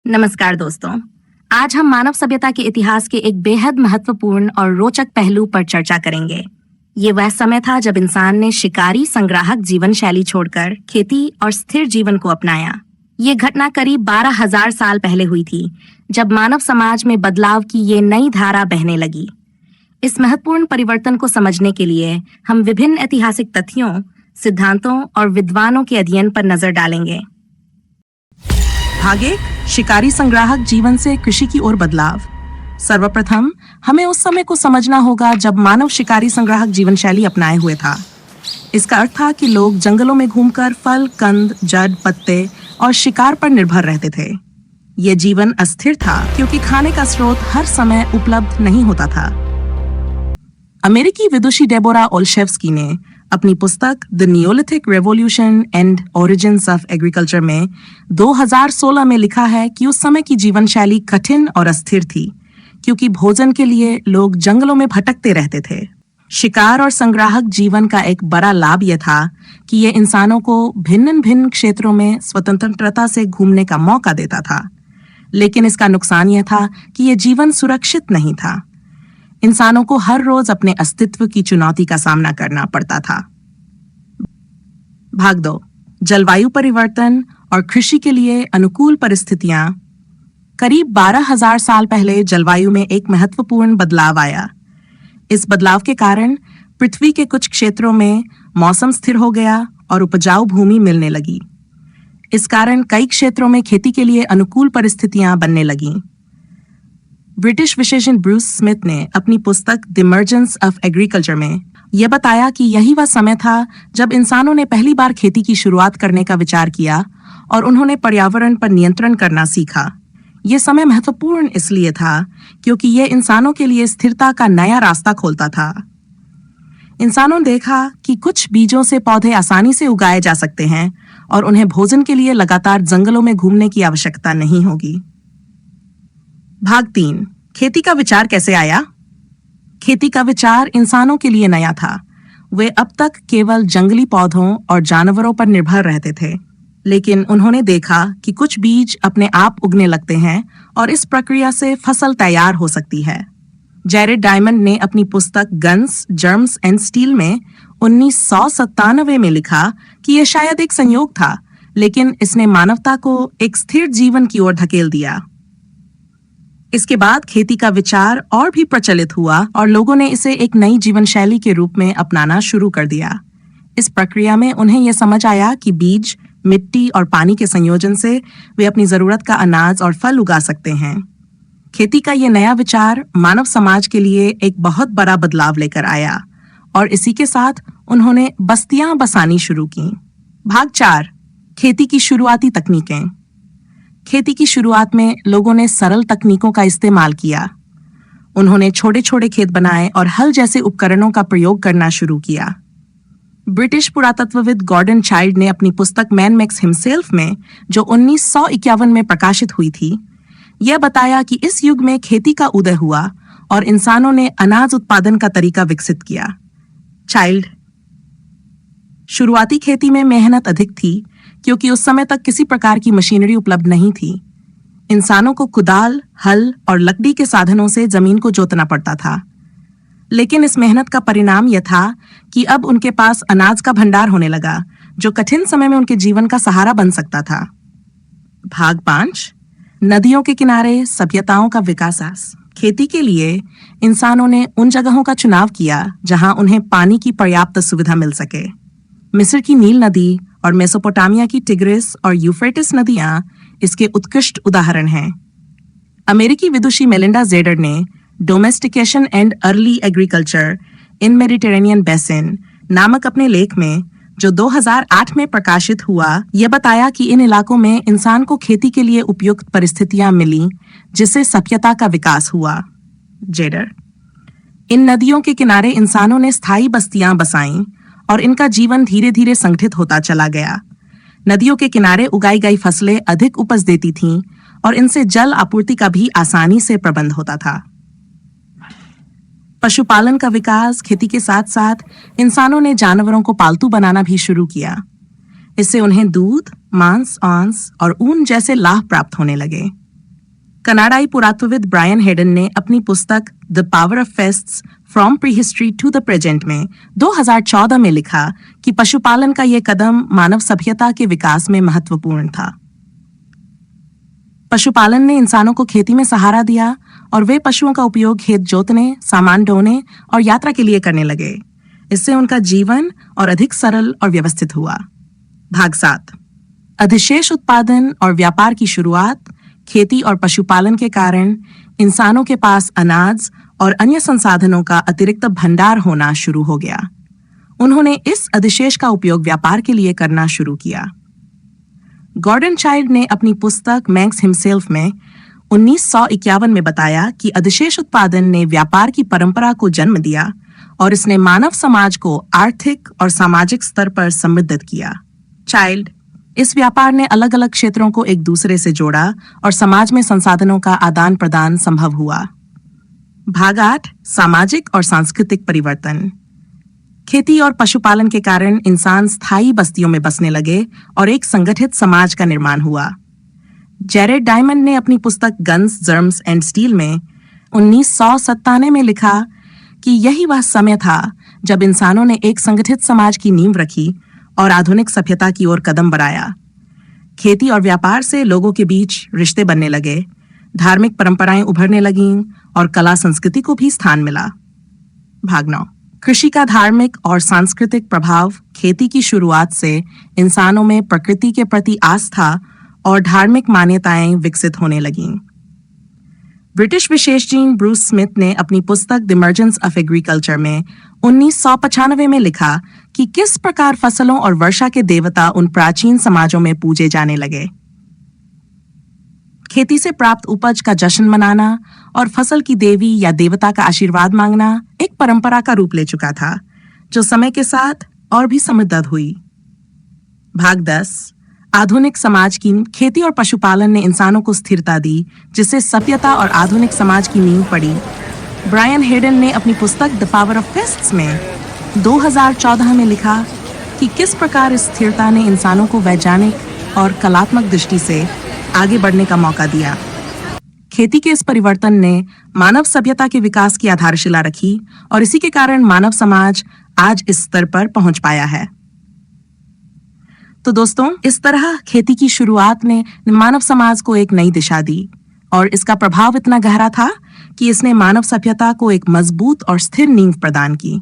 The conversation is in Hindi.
नमस्कार दोस्तों। आज हम मानव सभ्यता के इतिहास के एक बेहद महत्वपूर्ण और रोचक पहलू पर चर्चा करेंगे। ये वह समय था जब इंसान ने शिकारी संग्राहक जीवन शैली छोड़कर खेती और स्थिर जीवन को अपनाया। ये घटना करीब 12,000 साल पहले हुई थी, जब मानव समाज में बदलाव की ये नई धारा बहने लगी। इस महत्वपूर्ण परिवर्तन को समझने के लिए हम विभिन्न ऐतिहासिक तथ्यों, सिद्धांतों और विद्वानों के अध्ययन पर नजर डालेंगे। भाग 1, शिकारी संग्राहक जीवन से कृषि की ओर बदलाव। सर्वप्रथम हमें उस समय को समझना होगा जब मानव शिकारी संग्राहक जीवन शैली अपनाए हुए था। इसका अर्थ था कि लोग जंगलों में घूमकर फल, कंद, जड़, पत्ते और शिकार पर निर्भर रहते थे। यह जीवन अस्थिर था क्योंकि खाने का स्रोत हर समय उपलब्ध नहीं होता था। अमेरिकी विदुषी डेबोरा ओल्शेव्स्की ने अपनी पुस्तक the Neolithic revolution and origins of agriculture में 2016 में लिखा है कि उस समय की जीवन शैली कठिन और अस्थिर थी, क्योंकि भोजन के लिए लोग जंगलों में भटकते रहते थे। शिकार और संग्राहक जीवन का एक बड़ा लाभ यह था कि यह इंसानों को भिन्न क्षेत्रों में स्वतंत्रता से घूमने का मौका देता था, लेकिन इसका नुकसान यह था कि यह जीवन सुरक्षित नहीं था। इंसानों को हर रोज अपने अस्तित्व की चुनौती का सामना करना पड़ता था। भाग 2, जलवायु परिवर्तन और कृषि के लिए अनुकूल परिस्थितियां। करीब 12,000 साल पहले जलवायु में एक महत्वपूर्ण बदलाव आया। इस बदलाव के कारण पृथ्वी के कुछ क्षेत्रों में मौसम स्थिर हो गया और उपजाऊ भूमि मिलने लगी। इस कारण कई क्षेत्रों में खेती के लिए अनुकूल परिस्थितियां बनने लगीं। ब्रिटिश विशेषज्ञ ब्रूस स्मिथ ने अपनी पुस्तक द इमर्जेंस ऑफ एग्रीकल्चर में यह बताया कि यही वह समय था जब इंसानों ने पहली बार खेती की शुरुआत करने का विचार किया और उन्होंने पर्यावरण पर नियंत्रण करना सीखा। यह समय महत्वपूर्ण इसलिए था क्योंकि यह इंसानों के लिए स्थिरता का नया रास्ता खोलता था। इंसानों ने देखा कि कुछ बीजों से पौधे आसानी से उगाए जा सकते हैं और उन्हें भोजन के लिए लगातार जंगलों में घूमने की आवश्यकता नहीं होगी। भाग 3, खेती का विचार कैसे आया? खेती का विचार इंसानों के लिए नया था। वे अब तक केवल जंगली पौधों और जानवरों पर निर्भर रहते थे, लेकिन उन्होंने देखा कि कुछ बीज अपने आप उगने लगते हैं और इस प्रक्रिया से फसल तैयार हो सकती है। जेरेड डायमंड ने अपनी पुस्तक गन्स, जर्म्स एंड स्टील में 1997 में लिखा कि यह शायद एक संयोग था, लेकिन इसने मानवता को एक स्थिर जीवन की ओर धकेल दिया। इसके बाद खेती का विचार और भी प्रचलित हुआ और लोगों ने इसे एक नई जीवन शैली के रूप में अपनाना शुरू कर दिया। इस प्रक्रिया में उन्हें यह समझ आया कि बीज, मिट्टी और पानी के संयोजन से वे अपनी जरूरत का अनाज और फल उगा सकते हैं। खेती का यह नया विचार मानव समाज के लिए एक बहुत बड़ा बदलाव लेकर आया और इसी के साथ उन्होंने बस्तियां बसानी शुरू की। भाग 4, खेती की शुरुआती तकनीकें। खेती की शुरुआत में लोगों ने सरल तकनीकों का इस्तेमाल किया। उन्होंने छोटे छोटे खेत बनाए और हल जैसे उपकरणों का प्रयोग करना शुरू किया। ब्रिटिश पुरातत्वविद गॉर्डन चाइल्ड ने अपनी पुस्तक मैन मेक्स हिमसेल्फ में, जो 1951 में प्रकाशित हुई थी, यह बताया कि इस युग में खेती का उदय हुआ और इंसानों ने अनाज उत्पादन का तरीका विकसित किया। चाइल्ड: शुरुआती खेती में मेहनत अधिक थी क्योंकि उस समय तक किसी प्रकार की मशीनरी उपलब्ध नहीं थी। इंसानों को कुदाल, हल और लकड़ी के साधनों से जमीन को जोतना पड़ता था, लेकिन इस मेहनत का परिणाम यह था कि अब उनके पास अनाज का भंडार होने लगा, जो कठिन समय में उनके जीवन का सहारा बन सकता था। भाग 5, नदियों के किनारे सभ्यताओं का विकास। खेती के लिए इंसानों ने उन जगहों का चुनाव किया जहां उन्हें पानी की पर्याप्त सुविधा मिल सके। मिस्र की नील नदी और मेसोपोटामिया की टिग्रिस और यूफ्रेटिस नदियां इसके उत्कृष्ट उदाहरण हैं। अमेरिकी विदुषी मेलिंडा जेडर ने domestication and early agriculture in Mediterranean basin नामक अपने लेख में, जो 2008 में प्रकाशित हुआ, यह बताया कि इन इलाकों में इंसान को खेती के लिए उपयुक्त परिस्थितियां मिली, जिससे सभ्यता का विकास हुआ। जेडर: इन नदियों के किनारे इंसानों ने स्थायी बस्तियां बसाईं और इनका जीवन धीरे धीरे संगठित होता चला गया। नदियों के किनारे उगाई गई फसलें अधिक उपज देती थीं और इनसे जल आपूर्ति का भी आसानी से प्रबंध होता था। पशुपालन का विकास। खेती के साथ साथ इंसानों ने जानवरों को पालतू बनाना भी शुरू किया। इससे उन्हें दूध, मांस, और ऊन जैसे लाभ प्राप्त होने लगे। कनाडाई पुरातत्वविद ब्रायन हेडन ने अपनी पुस्तक the power of feasts from prehistory to the present में 2014 में लिखा कि पशुपालन का यह कदम मानव सभ्यता के विकास में महत्वपूर्ण था। पशुपालन ने इंसानों को खेती में सहारा दिया और वे पशुओं का उपयोग खेत जोतने, सामान ढोने और यात्रा के लिए करने लगे। इससे उनका जीवन और अधिक सरल और व्यवस्थित हुआ। भाग 7, अधिशेष उत्पादन और व्यापार की शुरुआत। खेती और पशुपालन के कारण इंसानों के पास अनाज और अन्य संसाधनों का अतिरिक्त भंडार होना शुरू हो गया। उन्होंने इस अधिशेष का उपयोग व्यापार के लिए करना शुरू किया। गॉर्डन चाइल्ड ने अपनी पुस्तक मैंक्स हिमसेल्फ में 1951 में बताया कि अधिशेष उत्पादन ने व्यापार की परंपरा को जन्म दिया और इसने मानव समाज को आर्थिक और सामाजिक स्तर पर समृद्ध किया। चाइल्ड, इस व्यापार ने अलग अलग क्षेत्रों को एक दूसरे से जोड़ा और समाज में संसाधनों का आदान प्रदान संभव हुआ। भाग 8, सामाजिक और सांस्कृतिक परिवर्तन। खेती और पशुपालन के कारण इंसान स्थायी बस्तियों में बसने लगे और एक संगठित समाज का निर्माण हुआ। जेरेड डायमंड ने अपनी पुस्तक गन्स, जर्म्स एंड स्टील में 1997 में लिखा कि यही वह समय था जब इंसानों ने एक संगठित समाज की नींव रखी और आधुनिक सभ्यता की ओर कदम बढ़ाया। खेती और व्यापार से लोगों के बीच रिश्ते बनने लगे, धार्मिक परंपराएं उभरने लगीं और कला संस्कृति को भी स्थान मिला। भाग 9, कृषि का धार्मिक और सांस्कृतिक प्रभाव। खेती की शुरुआत से इंसानों में प्रकृति के प्रति आस्था और धार्मिक मान्यताएं विकसित होने लगीं। ब्रिटिश विशेषज्ञ ब्रूस स्मिथ ने अपनी पुस्तक द इमर्जेंस ऑफ एग्रीकल्चर में 1995 में लिखा कि किस प्रकार फसलों और वर्षा के देवता उन प्राचीन समाजों में पूजे जाने लगे। खेती से प्राप्त उपज का जश्न मनाना और फसल की देवी या देवता का आशीर्वाद मांगना एक परंपरा का रूप ले चुका था, जो समय के साथ और भी समृद्ध हुई। भाग 10, आधुनिक समाज की खेती और पशुपालन ने इंसानों को स्थिरता दी, जिससे सभ्यता और आधुनिक समाज की नींव पड़ी। ब्रायन हेडन ने अपनी पुस्तक द पावर ऑफ फेस्ट्स में 2014 में लिखा कि किस प्रकार इस स्थिरता ने इंसानों को वैज्ञानिक और कलात्मक दृष्टि से आगे बढ़ने का मौका दिया। खेती के इस परिवर्तन ने मानव सभ्यता के विकास की आधारशिला रखी और इसी के कारण मानव समाज आज इस स्तर पर पहुंच पाया है। तो दोस्तों, इस तरह खेती की शुरुआत ने मानव समाज को एक नई दिशा दी और इसका प्रभाव इतना गहरा था कि इसने मानव सभ्यता को एक मजबूत और स्थिर नींव प्रदान की।